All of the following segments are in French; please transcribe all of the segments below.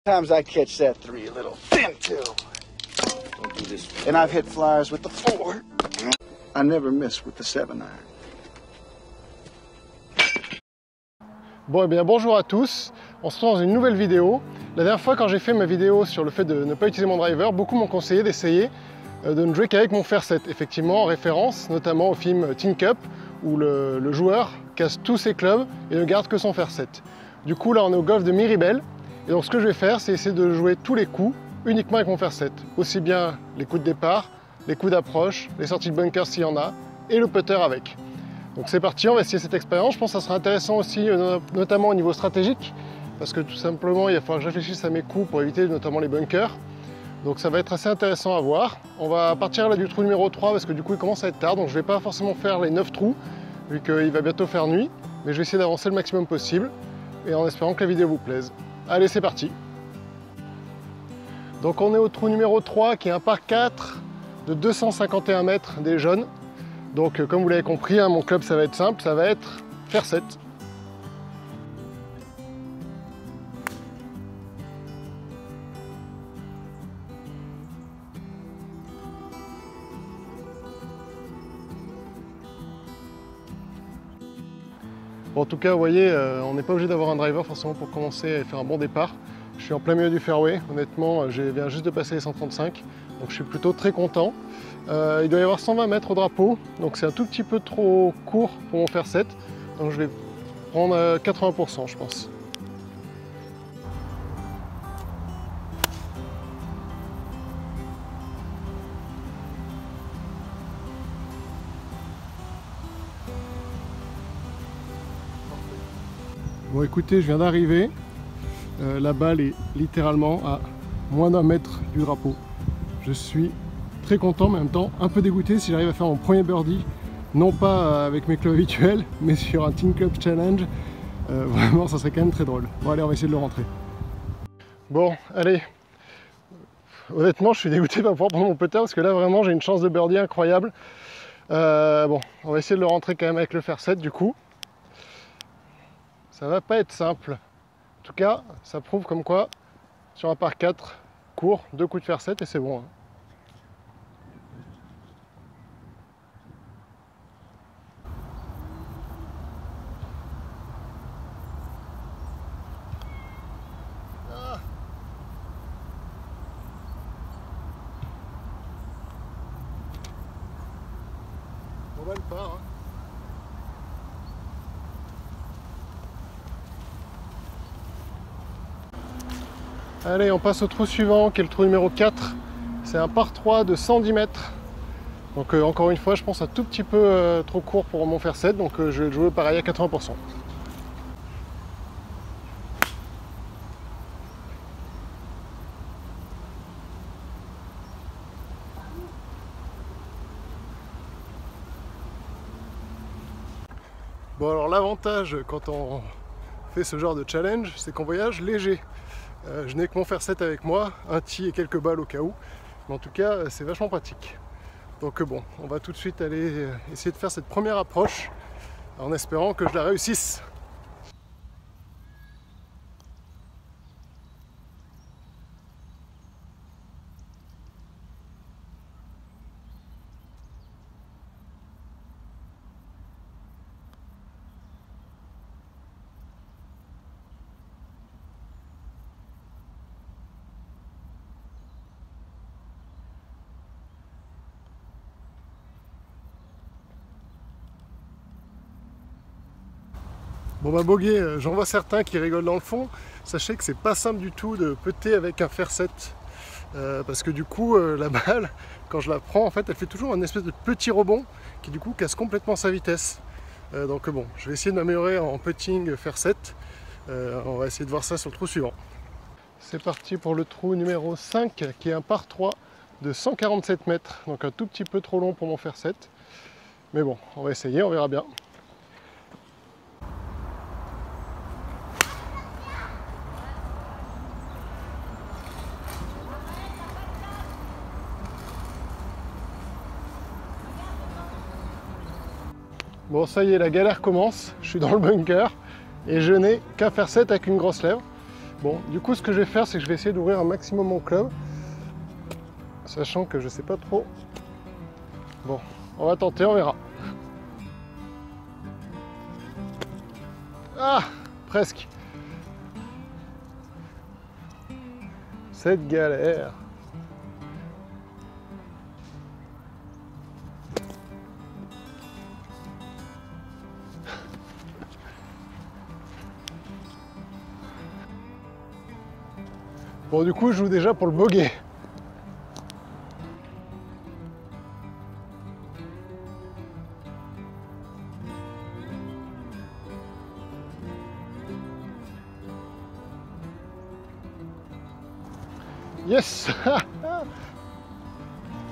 Times I catch that 3 a little thin too. Don't do this. And I've hit flyers with the 4. I never miss with the 7-iron. Bon, eh bien, bonjour à tous, on se retrouve dans une nouvelle vidéo. La dernière fois quand j'ai fait ma vidéo sur le fait de ne pas utiliser mon driver, beaucoup m'ont conseillé d'essayer de ne jouer qu'avec mon fer 7, effectivement en référence notamment au film Tin Cup, où le joueur casse tous ses clubs et ne garde que son fer 7. Du coup là on est au golf de Miribel, et donc ce que je vais faire c'est essayer de jouer tous les coups uniquement avec mon fer 7. Aussi bien les coups de départ, les coups d'approche, les sorties de bunker s'il y en a, et le putter avec. Donc c'est parti, on va essayer cette expérience. Je pense que ça sera intéressant aussi, notamment au niveau stratégique, parce que tout simplement, il va falloir que je réfléchisse à mes coups pour éviter notamment les bunkers. Donc ça va être assez intéressant à voir. On va partir là du trou numéro 3, parce que du coup, il commence à être tard, donc je ne vais pas forcément faire les 9 trous, vu qu'il va bientôt faire nuit. Mais je vais essayer d'avancer le maximum possible, et en espérant que la vidéo vous plaise. Allez, c'est parti. Donc on est au trou numéro 3, qui est un par 4 de 251 mètres des jaunes. Donc comme vous l'avez compris, hein, mon club ça va être simple, ça va être fer 7. Bon, en tout cas, vous voyez, on n'est pas obligé d'avoir un driver forcément pour commencer à faire un bon départ. Je suis en plein milieu du fairway, honnêtement, je viens juste de passer les 135, donc je suis plutôt très content. Il doit y avoir 120 mètres au drapeau, donc c'est un tout petit peu trop court pour mon fer 7, donc je vais prendre 80% je pense. Bon écoutez, je viens d'arriver, la balle est littéralement à moins d'1 mètre du drapeau. Je suis très content, mais en même temps un peu dégoûté si j'arrive à faire mon premier birdie, non pas avec mes clubs habituels, mais sur un Tin Cup Challenge. Vraiment, ça serait quand même très drôle. Bon allez, on va essayer de le rentrer. Bon, allez. Honnêtement, je suis dégoûté de pas pouvoir prendre mon putter, parce que là, vraiment, j'ai une chance de birdie incroyable. Bon, on va essayer de le rentrer quand même avec le fer 7, du coup. Ça va pas être simple. En tout cas, ça prouve comme quoi, sur un par 4, court, 2 coups de fer 7 et c'est bon. Hein. On va le part. Hein. Allez, on passe au trou suivant, qui est le trou numéro 4. C'est un par 3 de 110 mètres. Donc encore une fois, je pense un tout petit peu trop court pour mon fer 7, donc je vais le jouer pareil à 80%. Bon alors l'avantage quand on fait ce genre de challenge, c'est qu'on voyage léger. Je n'ai que mon fer 7 avec moi, un tee et quelques balles au cas où, mais en tout cas c'est vachement pratique. Donc bon, on va tout de suite aller essayer de faire cette première approche en espérant que je la réussisse. Bon bah bogey, j'en vois certains qui rigolent dans le fond. Sachez que c'est pas simple du tout de putter avec un fer 7. Parce que du coup, la balle, quand je la prends, en fait, elle fait toujours un espèce de petit rebond qui du coup casse complètement sa vitesse. Donc bon, je vais essayer de m'améliorer en putting fer 7. On va essayer de voir ça sur le trou suivant. C'est parti pour le trou numéro 5, qui est un par 3 de 147 mètres. Donc un tout petit peu trop long pour mon fer 7. Mais bon, on va essayer, on verra bien. Bon, ça y est, la galère commence. Je suis dans le bunker et je n'ai qu'à faire 7 avec une grosse lèvre. Bon, du coup, ce que je vais faire, c'est que je vais essayer d'ouvrir un maximum mon club, sachant que je sais pas trop. Bon, on va tenter, on verra. Ah, presque. Cette galère. Bon, du coup, je joue déjà pour le bogey. Yes.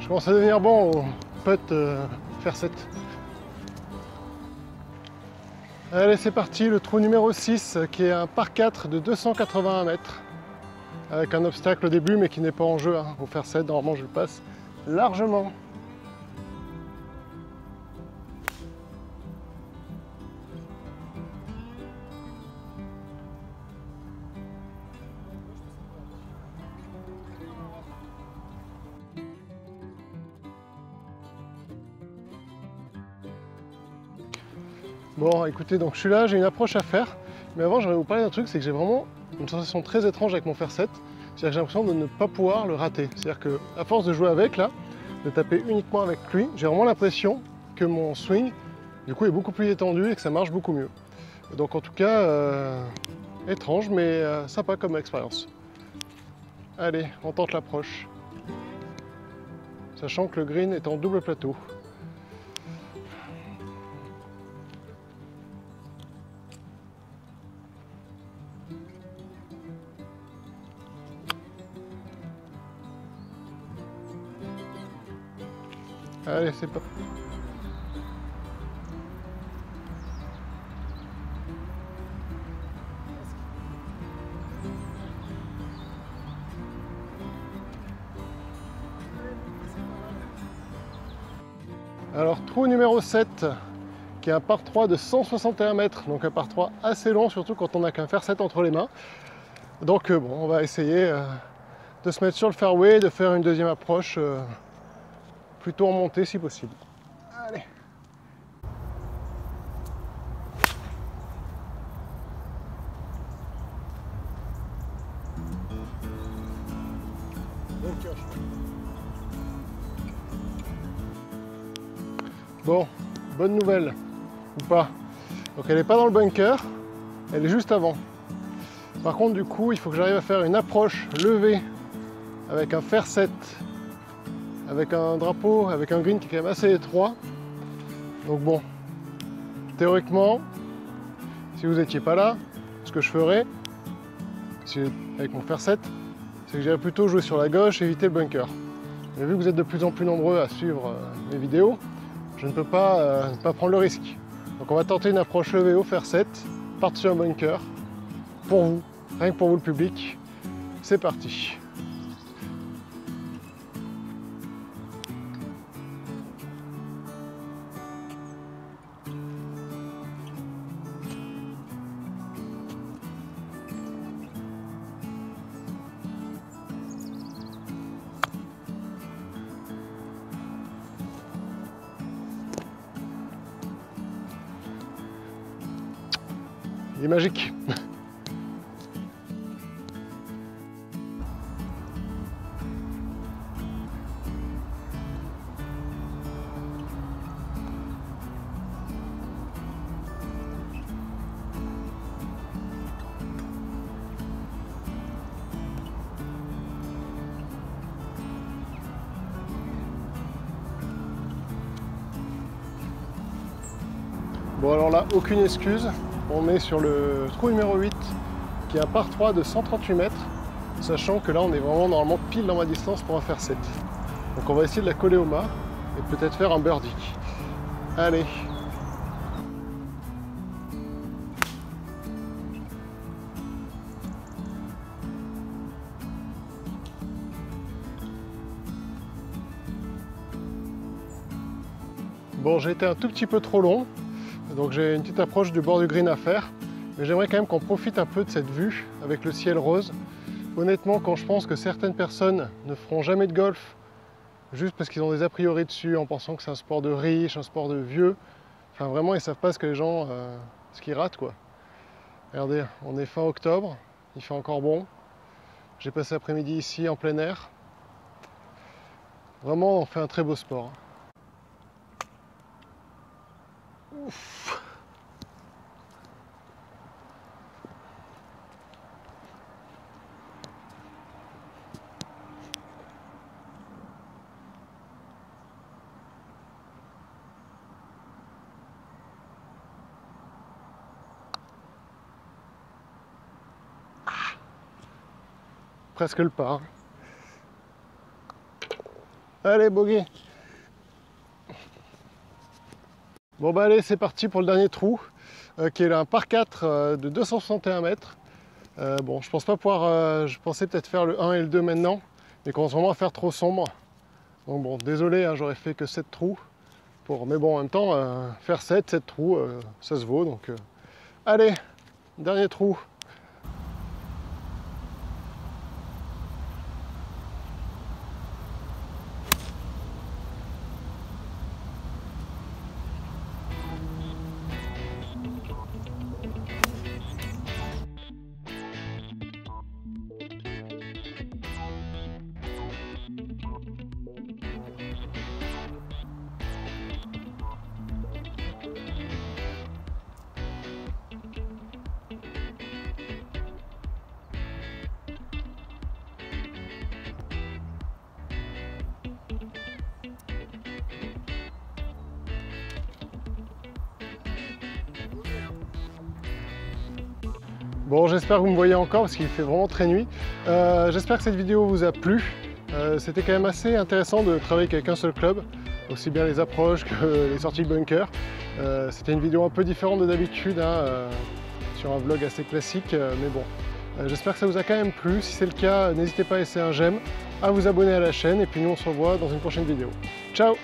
Je commence à devenir bon au putt faire 7. Allez, c'est parti, le trou numéro 6 qui est un par 4 de 281 mètres. Avec un obstacle au début mais qui n'est pas en jeu. Hein. Au faire 7, normalement je le passe largement. Bon, écoutez, donc je suis là, j'ai une approche à faire. Mais avant, j'aimerais vous parler d'un truc, c'est que j'ai vraiment une sensation très étrange avec mon fer 7. C'est-à-dire que j'ai l'impression de ne pas pouvoir le rater. C'est-à-dire qu'à force de jouer avec, là, de taper uniquement avec lui, j'ai vraiment l'impression que mon swing, du coup, est beaucoup plus étendu et que ça marche beaucoup mieux. Donc en tout cas, étrange, mais sympa comme expérience. Allez, on tente l'approche. Sachant que le green est en double plateau. Allez, c'est pas... Alors, trou numéro 7, qui est un par 3 de 161 mètres, donc un par 3 assez long, surtout quand on n'a qu'un fer 7 entre les mains. Donc bon, on va essayer de se mettre sur le fairway, de faire une deuxième approche plutôt en montée si possible. Allez. Bon, bonne nouvelle, ou pas. Donc elle n'est pas dans le bunker, elle est juste avant. Par contre, du coup, il faut que j'arrive à faire une approche levée avec un fer 7, avec un drapeau, avec un green qui est quand même assez étroit. Donc bon, théoriquement, si vous n'étiez pas là, ce que je ferais, avec mon fer 7, c'est que j'irais plutôt jouer sur la gauche et éviter le bunker. Mais vu que vous êtes de plus en plus nombreux à suivre mes vidéos, je ne peux pas prendre le risque. Donc on va tenter une approche levée au fer 7, par-dessus un bunker, pour vous, rien que pour vous le public. C'est parti. Il est magique. Bon alors là, aucune excuse. On est sur le trou numéro 8 qui est un par 3 de 138 mètres, sachant que là on est vraiment normalement pile dans ma distance pour un fer 7. Donc on va essayer de la coller au mât et peut-être faire un birdie. Allez. Bon, j'ai été un tout petit peu trop long. Donc j'ai une petite approche du bord du green à faire. mais j'aimerais quand même qu'on profite un peu de cette vue avec le ciel rose. Honnêtement, quand je pense que certaines personnes ne feront jamais de golf juste parce qu'ils ont des a priori dessus en pensant que c'est un sport de riches, un sport de vieux, enfin vraiment ils savent pas ce que les gens, ce qu'ils ratent quoi. Regardez, on est fin octobre, il fait encore bon. J'ai passé l'après-midi ici en plein air. Vraiment, on fait un très beau sport. Ouf. Presque le par. Allez, bogey. Bon bah allez, c'est parti pour le dernier trou, qui est un par 4 de 261 mètres. Bon, je pense pas pouvoir, je pensais peut-être faire le 1 et le 2 maintenant, mais il commence vraiment à faire trop sombre. Donc bon, désolé, hein, j'aurais fait que 7 trous. Mais bon, en même temps, faire 7 trous, ça se vaut. Donc, allez, dernier trou. Bon, j'espère que vous me voyez encore parce qu'il fait vraiment très nuit. J'espère que cette vidéo vous a plu. C'était quand même assez intéressant de travailler avec un seul club, aussi bien les approches que les sorties de bunker. C'était une vidéo un peu différente de d'habitude, hein, sur un vlog assez classique, mais bon. J'espère que ça vous a quand même plu. Si c'est le cas, n'hésitez pas à laisser un j'aime, à vous abonner à la chaîne, et puis nous on se revoit dans une prochaine vidéo. Ciao!